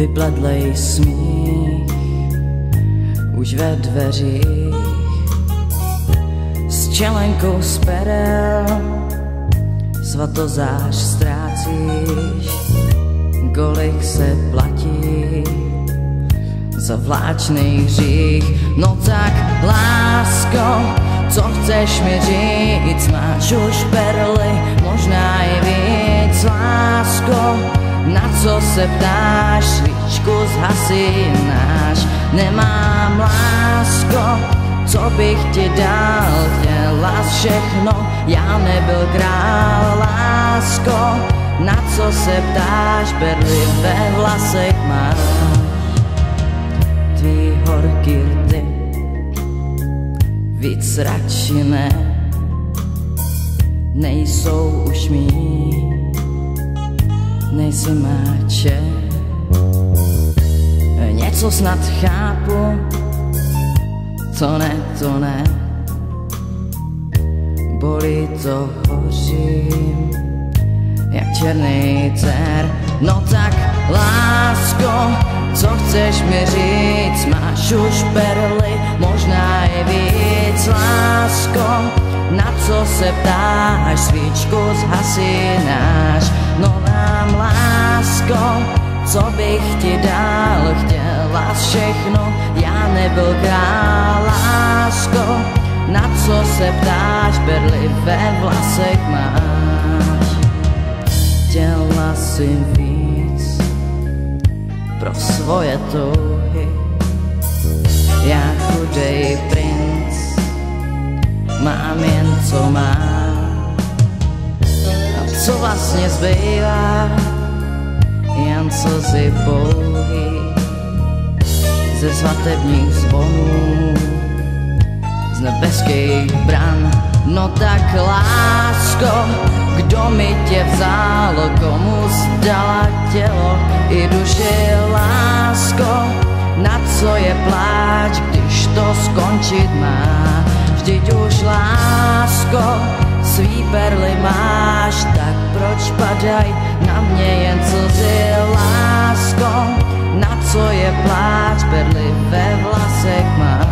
Vybledlej smích už ve dveřích, s čelenkou z perel svatozář ztrácíš. Kolik se platí za vláčný hřích? No tak lásko, co chceš mi říct? Máš už perly, možná i víc. Lásko, na co se ptáš? Svíčku zhasínáš. Nemám, lásko, co bych ti dal? Chtěla všechno, já nebyl král. Lásko, na co se ptáš? Perly ve vlasech máš. Tvý horký rty víc radši ne, nejsou už mý, nejsi máče. Něco snad chápu, to ne, bolí to, hořím jak černý cer. No tak lásko, co chceš mi říct? Máš už perly, možná i víc. Lásko, na co se ptáš? Svíčku zhasínáš. No mám, lásko, co bych ti dal? Chtěla všechno, já nebyl král. Lásko, na co se ptáš? Perly ve vlasech máš. Chtěla si víc pro svoje touhy, já chudej princ, mám jen co mám. A co vlastně zbývá? Jen slzy pouhý ze svatebních zvonů, z nebeských bran. No tak lásko, kdo mi tě vzal, komu zdala tělo i duši? Lásko, na co je pláč, když to skončit má? Vždyť už, lásko, svý perly máš, tak proč padaj na mě jen slzy? Lásko, na co je pláč? Perly ve vlasech máš.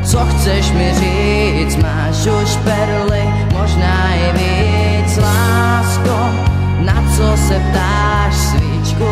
Co chceš mi říct? Máš už perly, možná i víc. Lásko, na co se ptáš? Svíčku